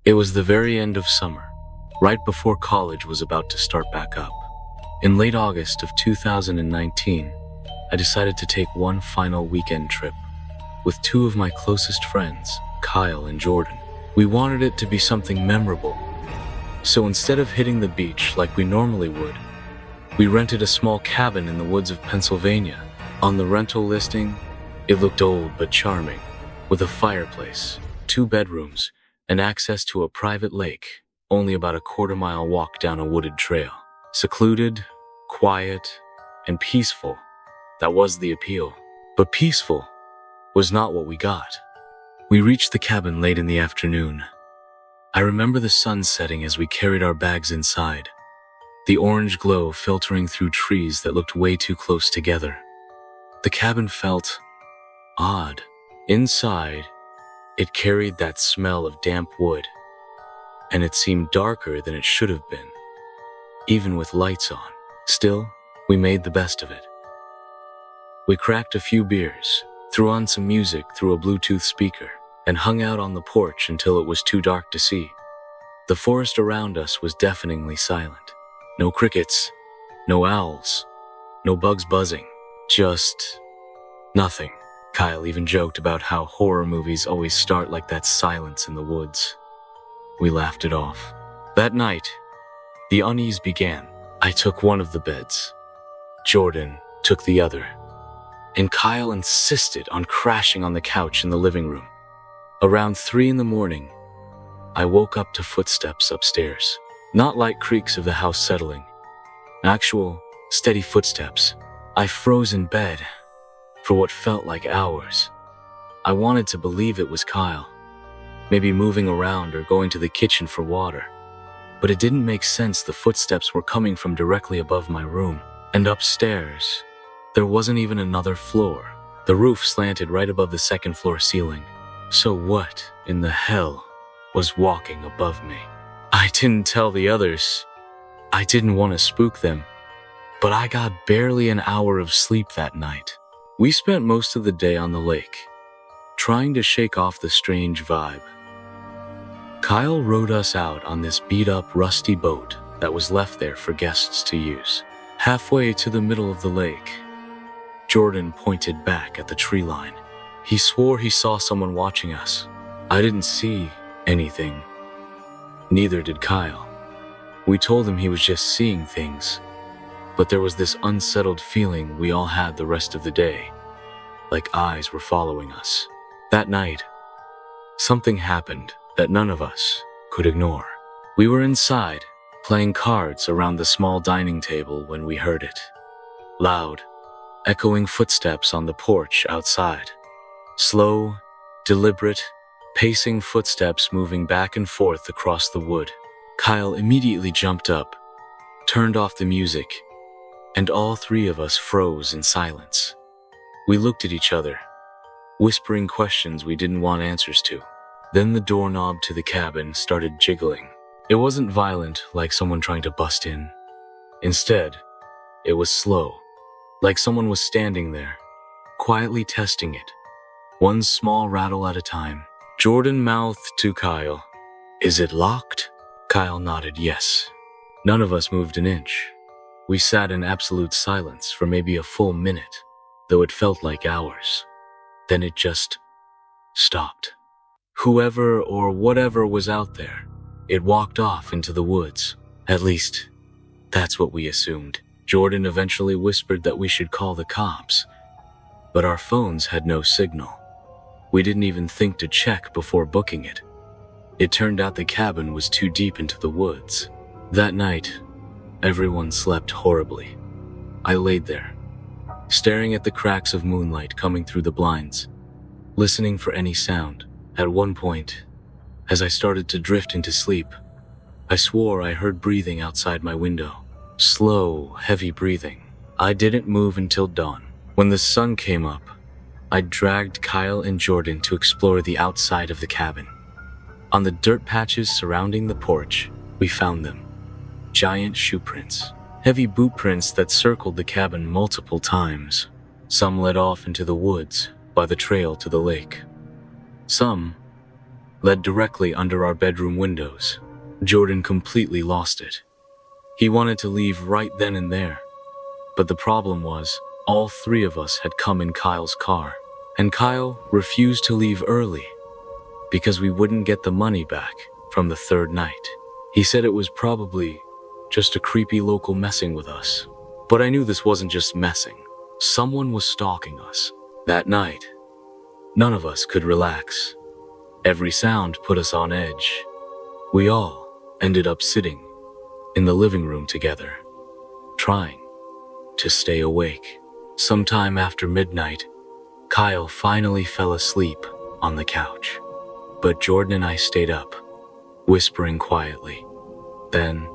It was the very end of summer, right before college was about to start back up. In late August of 2019, I decided to take one final weekend trip with two of my closest friends, Kyle and Jordan. We wanted it to be something memorable, so instead of hitting the beach like we normally would, we rented a small cabin in the woods of Pennsylvania. On the rental listing, it looked old but charming, with a fireplace, 2 bedrooms, and access to a private lake, only about a quarter-mile walk down a wooded trail. Secluded, quiet, and peaceful, that was the appeal. But peaceful was not what we got. We reached the cabin late in the afternoon. I remember the sun setting as we carried our bags inside, the orange glow filtering through trees that looked way too close together. The cabin felt odd. Inside, it carried that smell of damp wood, and it seemed darker than it should have been, even with lights on. Still, we made the best of it. We cracked a few beers, threw on some music through a Bluetooth speaker, and hung out on the porch until it was too dark to see. The forest around us was deafeningly silent. No crickets, no owls, no bugs buzzing, just nothing. Kyle even joked about how horror movies always start like that silence in the woods. We laughed it off. That night, the unease began. I took one of the beds. Jordan took the other. And Kyle insisted on crashing on the couch in the living room. Around 3 a.m, I woke up to footsteps upstairs. Not like creaks of the house settling. Actual, steady footsteps. I froze in bed for what felt like hours. I wanted to believe it was Kyle, maybe moving around or going to the kitchen for water. But it didn't make sense. The footsteps were coming from directly above my room. And upstairs, there wasn't even another floor. The roof slanted right above the second-floor ceiling. So what in the hell was walking above me? I didn't tell the others. I didn't want to spook them. But I got barely an hour of sleep that night. We spent most of the day on the lake, trying to shake off the strange vibe. Kyle rowed us out on this beat-up, rusty boat that was left there for guests to use. Halfway to the middle of the lake, Jordan pointed back at the tree line. He swore he saw someone watching us. I didn't see anything. Neither did Kyle. We told him he was just seeing things. But there was this unsettled feeling we all had the rest of the day, like eyes were following us. That night, something happened that none of us could ignore. We were inside, playing cards around the small dining table when we heard it. Loud, echoing footsteps on the porch outside. Slow, deliberate, pacing footsteps moving back and forth across the wood. Kyle immediately jumped up, turned off the music, and all 3 of us froze in silence. We looked at each other, whispering questions we didn't want answers to. Then the doorknob to the cabin started jiggling. It wasn't violent like someone trying to bust in. Instead, it was slow, like someone was standing there, quietly testing it, one small rattle at a time. Jordan mouthed to Kyle, "Is it locked?" Kyle nodded yes. None of us moved an inch. We sat in absolute silence for maybe a full minute, though it felt like hours. Then it just stopped. Whoever or whatever was out there, it walked off into the woods. At least, that's what we assumed. Jordan eventually whispered that we should call the cops, but our phones had no signal. We didn't even think to check before booking it. It turned out the cabin was too deep into the woods. That night, everyone slept horribly. I laid there, staring at the cracks of moonlight coming through the blinds, listening for any sound. At one point, as I started to drift into sleep, I swore I heard breathing outside my window. Slow, heavy breathing. I didn't move until dawn. When the sun came up, I dragged Kyle and Jordan to explore the outside of the cabin. On the dirt patches surrounding the porch, we found them. Giant shoe prints, heavy boot prints that circled the cabin multiple times. Some led off into the woods by the trail to the lake. Some led directly under our bedroom windows. Jordan completely lost it. He wanted to leave right then and there. But the problem was, all three of us had come in Kyle's car. And Kyle refused to leave early because we wouldn't get the money back from the third night. He said it was probably just a creepy local messing with us. But I knew this wasn't just messing. Someone was stalking us. That night, none of us could relax. Every sound put us on edge. We all ended up sitting in the living room together, trying to stay awake. Sometime after midnight, Kyle finally fell asleep on the couch. But Jordan and I stayed up, whispering quietly. Then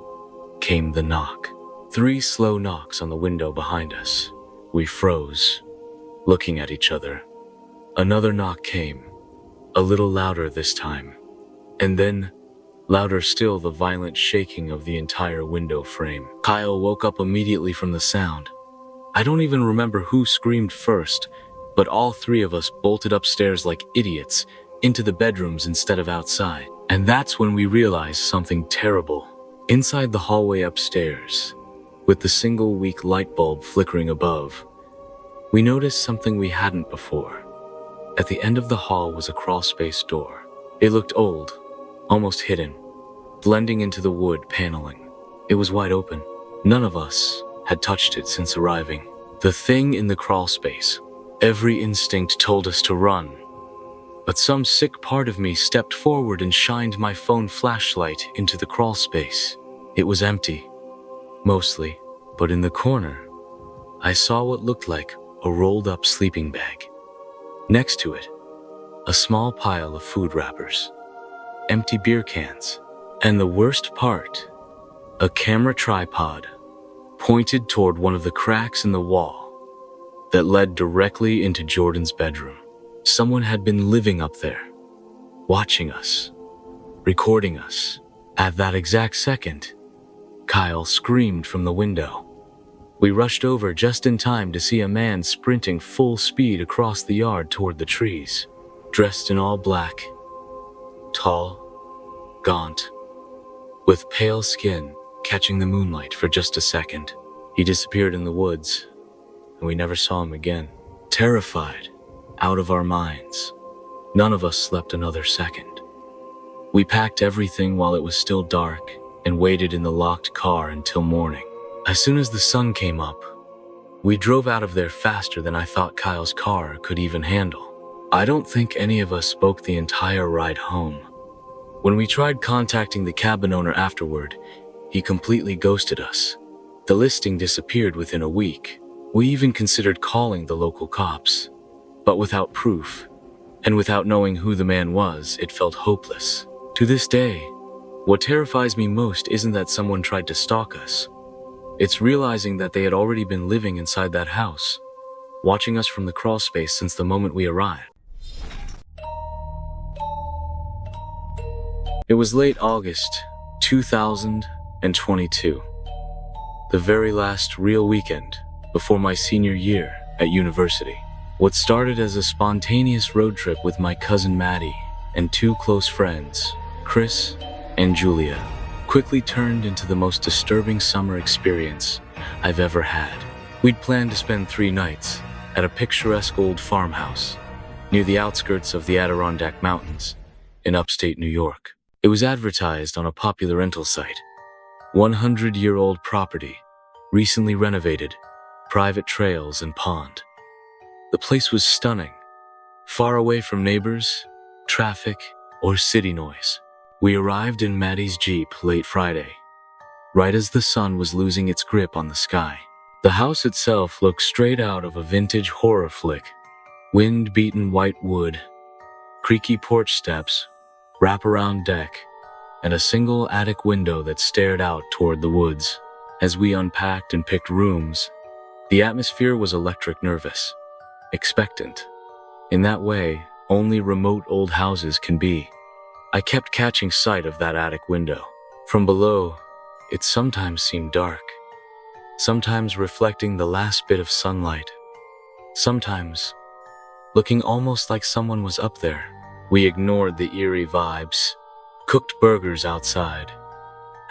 came the knock. 3 slow knocks on the window behind us. We froze, looking at each other. Another knock came, a little louder this time. And then, louder still, the violent shaking of the entire window frame. Kyle woke up immediately from the sound. I don't even remember who screamed first, but all 3 of us bolted upstairs like idiots into the bedrooms instead of outside. And that's when we realized something terrible. Inside the hallway upstairs, with the single weak light bulb flickering above, we noticed something we hadn't before. At the end of the hall was a crawlspace door. It looked old, almost hidden, blending into the wood paneling. It was wide open. None of us had touched it since arriving. The thing in the crawlspace. Every instinct told us to run. But some sick part of me stepped forward and shined my phone flashlight into the crawlspace. It was empty, mostly, but in the corner, I saw what looked like a rolled-up sleeping bag. Next to it, a small pile of food wrappers, empty beer cans, and the worst part, a camera tripod pointed toward one of the cracks in the wall that led directly into Jordan's bedroom. Someone had been living up there, watching us, recording us. At that exact second, Kyle screamed from the window. We rushed over just in time to see a man sprinting full speed across the yard toward the trees, dressed in all black, tall, gaunt, with pale skin catching the moonlight for just a second. He disappeared in the woods, and we never saw him again. Terrified, out of our minds, none of us slept another second. We packed everything while it was still dark and waited in the locked car until morning. As soon as the sun came up, we drove out of there faster than I thought Kyle's car could even handle. I don't think any of us spoke the entire ride home. When we tried contacting the cabin owner afterward, he completely ghosted us. The listing disappeared within a week. We even considered calling the local cops, but without proof, and without knowing who the man was, it felt hopeless. To this day, what terrifies me most isn't that someone tried to stalk us. It's realizing that they had already been living inside that house, watching us from the crawlspace since the moment we arrived. It was late August 2022, the very last real weekend before my senior year at university. What started as a spontaneous road trip with my cousin Maddie and 2 close friends, Chris and Julia, quickly turned into the most disturbing summer experience I've ever had. We'd planned to spend 3 nights at a picturesque old farmhouse near the outskirts of the Adirondack Mountains in upstate New York. It was advertised on a popular rental site. 100-year-old property, recently renovated, private trails and pond. The place was stunning, far away from neighbors, traffic, or city noise. We arrived in Maddie's Jeep late Friday, right as the sun was losing its grip on the sky. The house itself looked straight out of a vintage horror flick. Wind-beaten white wood, creaky porch steps, wraparound deck, and a single attic window that stared out toward the woods. As we unpacked and picked rooms, the atmosphere was electric nervous, expectant. In that way, only remote old houses can be. I kept catching sight of that attic window. From below, it sometimes seemed dark, sometimes reflecting the last bit of sunlight, sometimes looking almost like someone was up there, We ignored the eerie vibes, cooked burgers outside,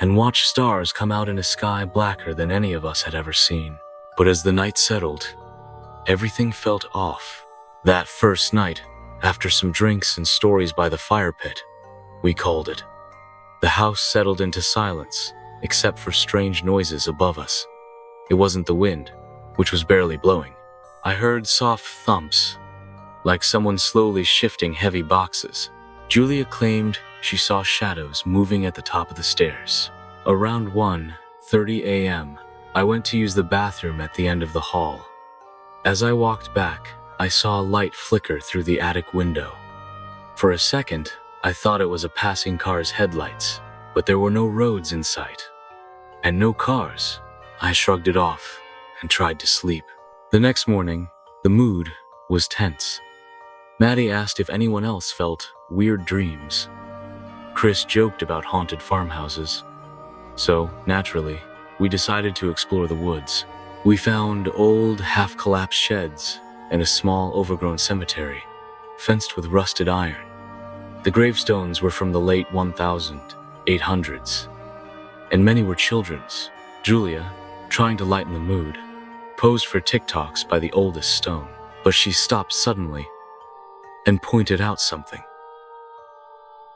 and watched stars come out in a sky blacker than any of us had ever seen. But as the night settled, everything felt off. That first night, after some drinks and stories by the fire pit, we called it. The house settled into silence, except for strange noises above us. It wasn't the wind, which was barely blowing. I heard soft thumps, like someone slowly shifting heavy boxes. Julia claimed she saw shadows moving at the top of the stairs. Around 1:30 a.m., I went to use the bathroom at the end of the hall. As I walked back, I saw a light flicker through the attic window. For a second, I thought it was a passing car's headlights, but there were no roads in sight, and no cars. I shrugged it off and tried to sleep. The next morning, the mood was tense. Maddie asked if anyone else felt weird dreams. Chris joked about haunted farmhouses. So, naturally, we decided to explore the woods. We found old, half-collapsed sheds and a small, overgrown cemetery, fenced with rusted iron. The gravestones were from the late 1800s, and many were children's. Julia, trying to lighten the mood, posed for TikToks by the oldest stone, but she stopped suddenly and pointed out something.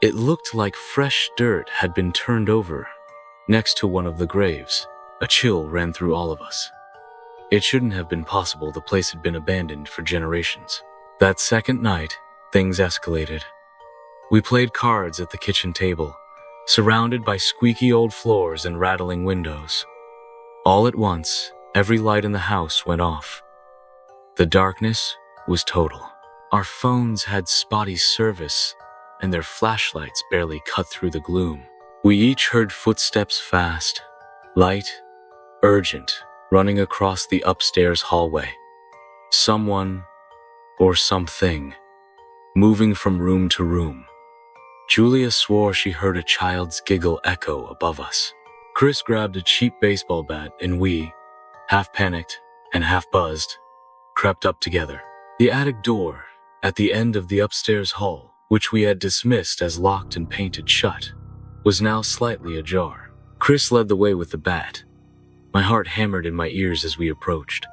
It looked like fresh dirt had been turned over next to one of the graves. A chill ran through all of us. It shouldn't have been possible. The place had been abandoned for generations. That second night, things escalated. We played cards at the kitchen table, surrounded by squeaky old floors and rattling windows. All at once, every light in the house went off. The darkness was total. Our phones had spotty service, and their flashlights barely cut through the gloom. We each heard footsteps fast, light, urgent, running across the upstairs hallway. Someone, or something, moving from room to room. Julia swore she heard a child's giggle echo above us. Chris grabbed a cheap baseball bat, and we, half panicked and half buzzed, crept up together. The attic door, at the end of the upstairs hall, which we had dismissed as locked and painted shut, was now slightly ajar. Chris led the way with the bat. My heart hammered in my ears as we approached.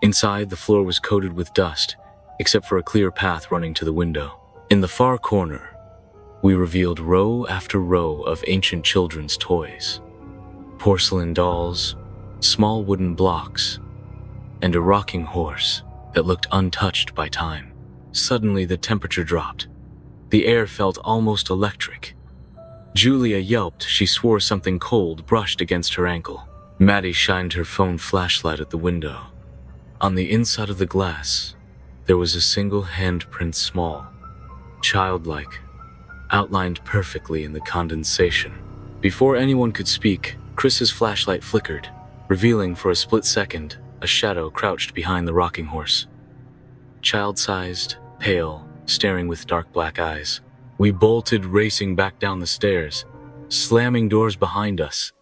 Inside, the floor was coated with dust, except for a clear path running to the window. In the far corner, we revealed row after row of ancient children's toys. Porcelain dolls, small wooden blocks, and a rocking horse that looked untouched by time. Suddenly, the temperature dropped. The air felt almost electric. Julia yelped. She swore something cold brushed against her ankle. Maddie shined her phone flashlight at the window. On the inside of the glass, there was a single handprint, small, childlike, outlined perfectly in the condensation. Before anyone could speak, Chris's flashlight flickered, revealing for a split second a shadow crouched behind the rocking horse. Child-sized, pale, staring with dark black eyes. We bolted, racing back down the stairs, slamming doors behind us,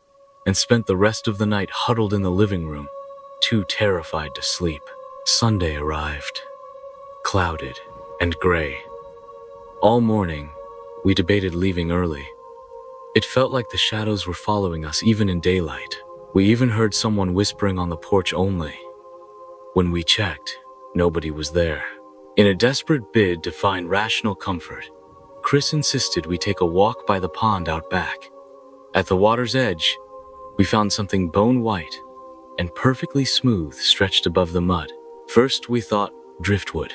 and spent the rest of the night huddled in the living room, too terrified to sleep. Sunday arrived, clouded and gray. All morning, we debated leaving early. It felt like the shadows were following us even in daylight. We even heard someone whispering on the porch only. When we checked, nobody was there. In a desperate bid to find rational comfort, Chris insisted we take a walk by the pond out back. At the water's edge, we found something bone-white and perfectly smooth stretched above the mud. First, we thought driftwood,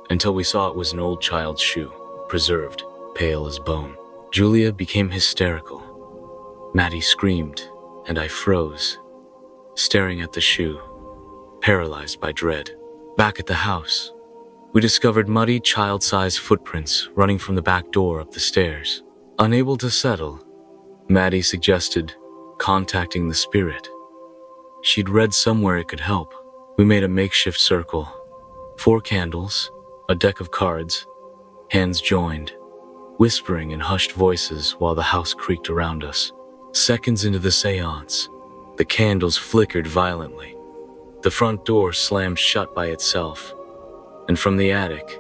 until we saw it was an old child's shoe, preserved, pale as bone. Julia became hysterical. Maddie screamed, and I froze, staring at the shoe, paralyzed by dread. Back at the house, we discovered muddy, child-sized footprints running from the back door up the stairs. Unable to settle, Maddie suggested contacting the spirit. She'd read somewhere it could help. We made a makeshift circle. 4 candles, a deck of cards, hands joined, whispering in hushed voices while the house creaked around us. Seconds into the seance, the candles flickered violently. The front door slammed shut by itself, and from the attic,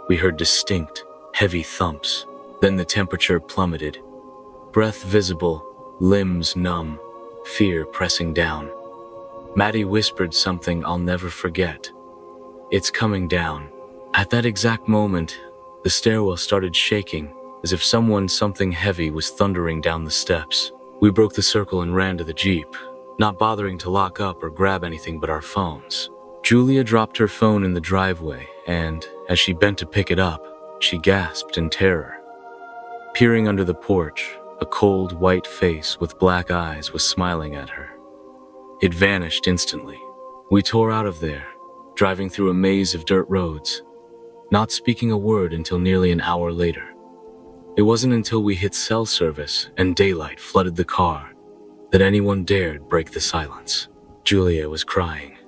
we heard distinct, Heavy thumps. Then the temperature plummeted. Breath visible, limbs numb, fear pressing down. Maddie whispered something I'll never forget. "It's coming down." At that exact moment, the stairwell started shaking, as if something heavy was thundering down the steps. We broke the circle and ran to the Jeep, not bothering to lock up or grab anything but our phones. Julia dropped her phone in the driveway, and, as she bent to pick it up, she gasped in terror. Peering under the porch, a cold, white face with black eyes was smiling at her. It vanished instantly. We tore out of there, driving through a maze of dirt roads, not speaking a word until nearly an hour later. It wasn't until we hit cell service and daylight flooded the car that anyone dared break the silence. Julia was crying.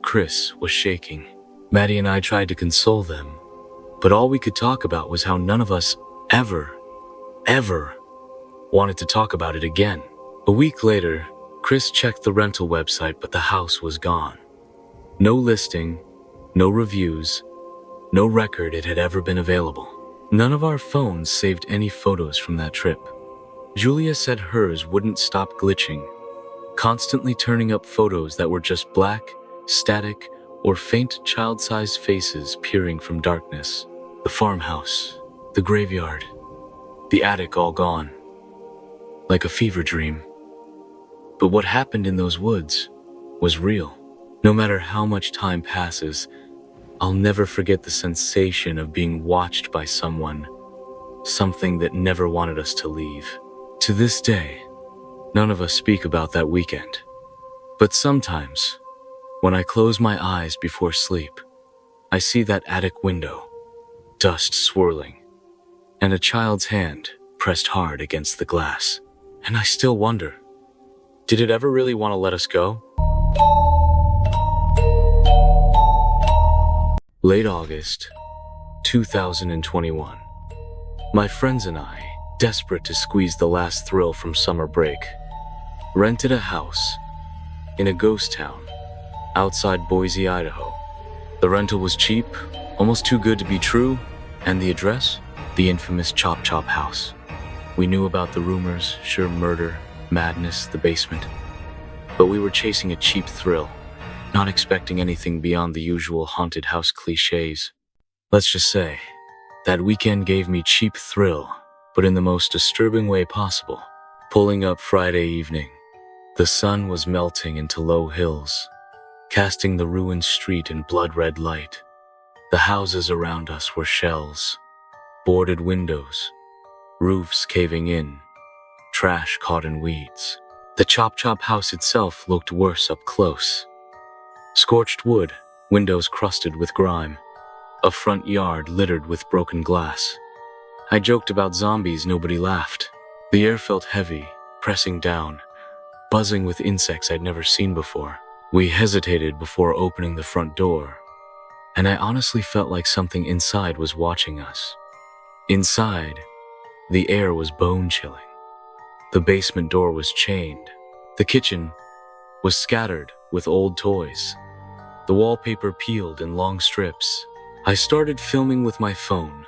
Chris was shaking. Maddie and I tried to console them, but all we could talk about was how none of us ever wanted to talk about it again. A week later, Chris checked the rental website, but the house was gone. No listing, no reviews, no record it had ever been available. None of our phones saved any photos from that trip. Julia said hers wouldn't stop glitching, constantly turning up photos that were just black, static, or faint child-sized faces peering from darkness. The farmhouse, the graveyard, the attic all gone. Like a fever dream. But what happened in those woods was real. No matter how much time passes, I'll never forget the sensation of being watched by someone, something that never wanted us to leave. To this day, none of us speak about that weekend. But sometimes, when I close my eyes before sleep, I see that attic window, dust swirling, and a child's hand pressed hard against the glass. And I still wonder, did it ever really want to let us go? Late August, 2021. My friends and I, desperate to squeeze the last thrill from summer break, rented a house in a ghost town outside Boise, Idaho. The rental was cheap, almost too good to be true, and the address? The infamous Chop Chop house. We knew about the rumors, sure murder, madness, the basement. But we were chasing a cheap thrill, not expecting anything beyond the usual haunted house cliches. Let's just say, that weekend gave me cheap thrill, but in the most disturbing way possible. Pulling up Friday evening, the sun was melting into low hills, casting the ruined street in blood-red light. The houses around us were shells, boarded windows, roofs caving in, trash caught in weeds. The Chop Chop house itself looked worse up close. Scorched wood, windows crusted with grime, a front yard littered with broken glass. I joked about zombies, nobody laughed. The air felt heavy, pressing down, buzzing with insects I'd never seen before. We hesitated before opening the front door, and I honestly felt like something inside was watching us. Inside, the air was bone-chilling. The basement door was chained. The kitchen was scattered with old toys. The wallpaper peeled in long strips. I started filming with my phone,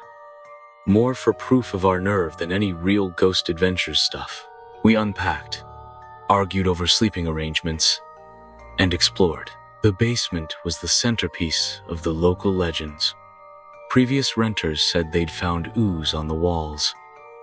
more for proof of our nerve than any real Ghost Adventures stuff. We unpacked, argued over sleeping arrangements, and explored. The basement was the centerpiece of the local legends. Previous renters said they'd found ooze on the walls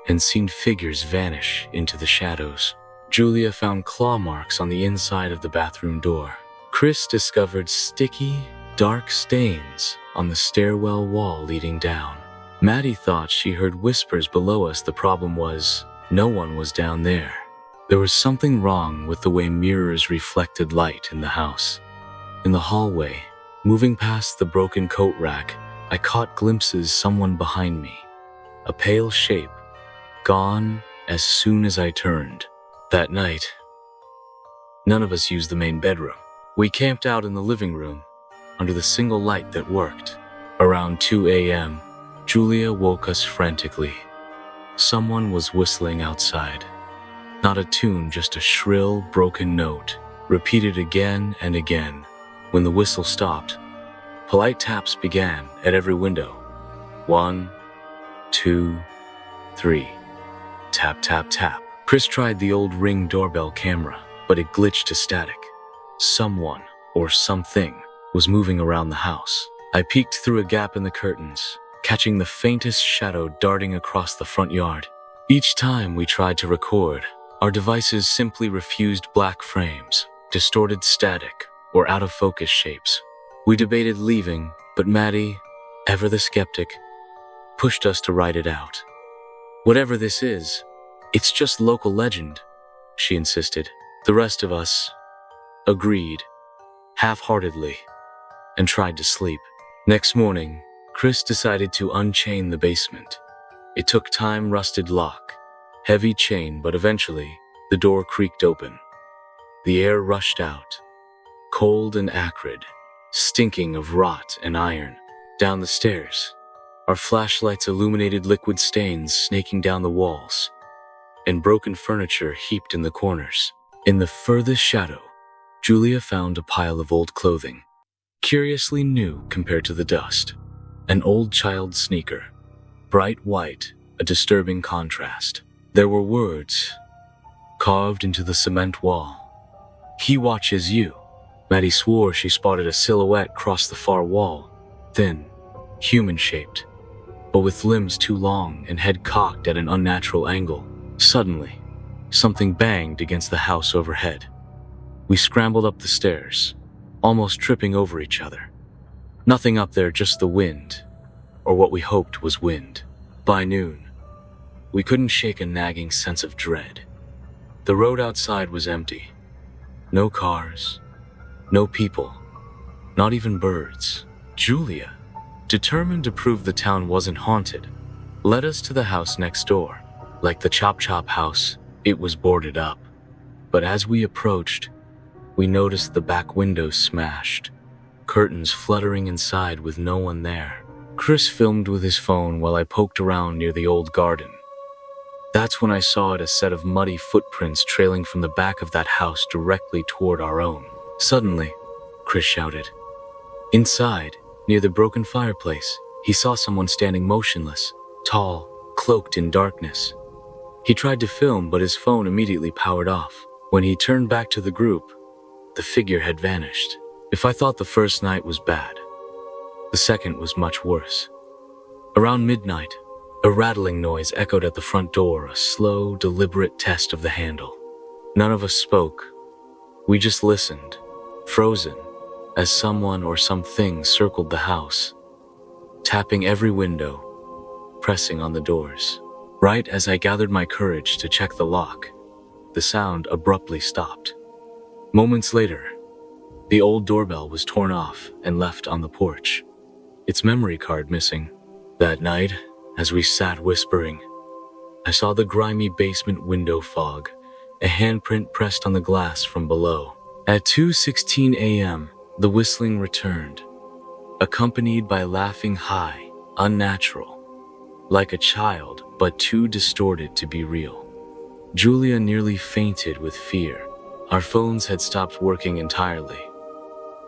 and seen figures vanish into the shadows. Julia found claw marks on the inside of the bathroom door. Chris discovered sticky, dark stains on the stairwell wall leading down. Maddie thought she heard whispers below us. The problem was, no one was down there. There was something wrong with the way mirrors reflected light in the house. In the hallway, moving past the broken coat rack, I caught glimpses someone behind me. A pale shape, gone as soon as I turned. That night, none of us used the main bedroom. We camped out in the living room, under the single light that worked. Around 2 a.m., Julia woke us frantically. Someone was whistling outside. Not a tune, just a shrill, broken note, repeated again and again. When the whistle stopped, polite taps began at every window. 1, 2, 3. Tap, tap, tap. Chris tried the old Ring doorbell camera, but it glitched to static. Someone, or something, was moving around the house. I peeked through a gap in the curtains, catching the faintest shadow darting across the front yard. Each time we tried to record, our devices simply refused black frames, distorted static, or out-of-focus shapes. We debated leaving, but Maddie, ever the skeptic, pushed us to ride it out. "Whatever this is, it's just local legend," she insisted. The rest of us agreed, half-heartedly, and tried to sleep. Next morning, Chris decided to unchain the basement. It took time, rusted lock, heavy chain, but eventually, the door creaked open. The air rushed out, cold and acrid, stinking of rot and iron. Down the stairs, our flashlights illuminated liquid stains snaking down the walls, and broken furniture heaped in the corners. In the furthest shadow, Julia found a pile of old clothing, curiously new compared to the dust. An old child's sneaker, bright white, a disturbing contrast. There were words carved into the cement wall. "He watches you." Maddie swore she spotted a silhouette cross the far wall, thin, human-shaped, but with limbs too long and head cocked at an unnatural angle. Suddenly, something banged against the house overhead. We scrambled up the stairs, almost tripping over each other. Nothing up there, just the wind, or what we hoped was wind. By noon, we couldn't shake a nagging sense of dread. The road outside was empty. No cars, no people, not even birds. Julia, determined to prove the town wasn't haunted, led us to the house next door. Like the Chop Chop house, it was boarded up. But as we approached, we noticed the back window smashed, curtains fluttering inside with no one there. Chris filmed with his phone while I poked around near the old garden. That's when I saw it, a set of muddy footprints trailing from the back of that house directly toward our own. Suddenly, Chris shouted. Inside, near the broken fireplace, he saw someone standing motionless, tall, cloaked in darkness. He tried to film, but his phone immediately powered off. When he turned back to the group, the figure had vanished. If I thought the first night was bad, the second was much worse. Around midnight, a rattling noise echoed at the front door, a slow, deliberate test of the handle. None of us spoke. We just listened, frozen, as someone or something circled the house, tapping every window, pressing on the doors. Right as I gathered my courage to check the lock, the sound abruptly stopped. Moments later, the old doorbell was torn off and left on the porch, its memory card missing. That night, as we sat whispering, I saw the grimy basement window fog, a handprint pressed on the glass from below. At 2:16 a.m., the whistling returned, accompanied by laughing high, unnatural, like a child, but too distorted to be real. Julia nearly fainted with fear. Our phones had stopped working entirely.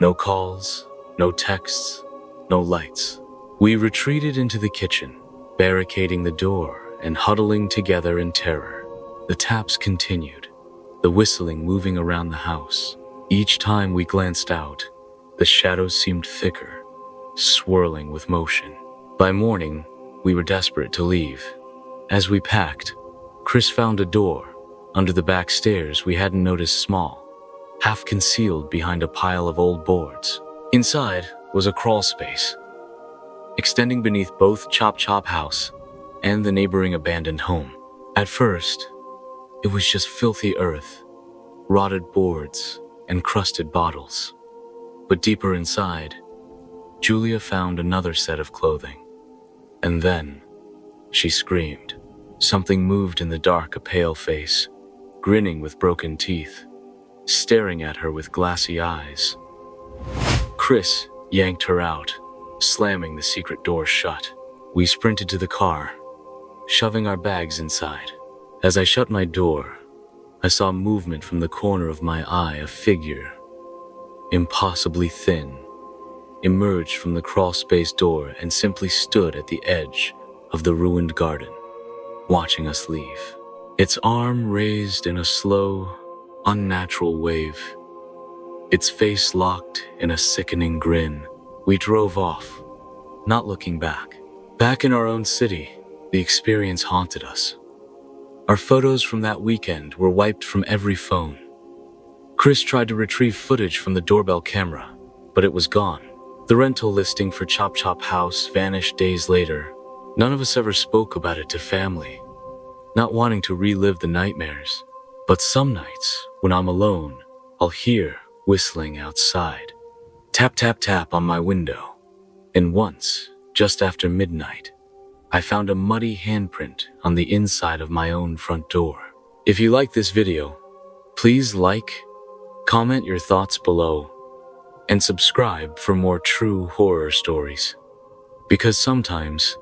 No calls, no texts, no lights. We retreated into the kitchen, barricading the door and huddling together in terror. The taps continued, the whistling moving around the house. Each time we glanced out, the shadows seemed thicker, swirling with motion. By morning, we were desperate to leave. As we packed, Chris found a door under the back stairs we hadn't noticed, small, half concealed behind a pile of old boards. Inside was a crawl space, extending beneath both Chop Chop house and the neighboring abandoned home. At first, it was just filthy earth, rotted boards, and crusted bottles. But deeper inside, Julia found another set of clothing. And then, she screamed. Something moved in the dark, a pale face, grinning with broken teeth, staring at her with glassy eyes. Chris yanked her out, slamming the secret door shut. We sprinted to the car, shoving our bags inside. As I shut my door, I saw movement from the corner of my eye, a figure, impossibly thin, emerged from the crawl space door and simply stood at the edge of the ruined garden, watching us leave. Its arm raised in a slow, unnatural wave, its face locked in a sickening grin. We drove off, not looking back. Back in our own city, the experience haunted us. Our photos from that weekend were wiped from every phone. Chris tried to retrieve footage from the doorbell camera, but it was gone. The rental listing for Chop Chop House vanished days later. None of us ever spoke about it to family, not wanting to relive the nightmares. But some nights, when I'm alone, I'll hear whistling outside. Tap, tap, tap on my window. And once, just after midnight, I found a muddy handprint on the inside of my own front door. If you like this video, please like, comment your thoughts below, and subscribe for more true horror stories. Because sometimes,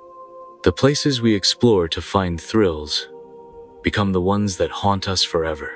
the places we explore to find thrills become the ones that haunt us forever.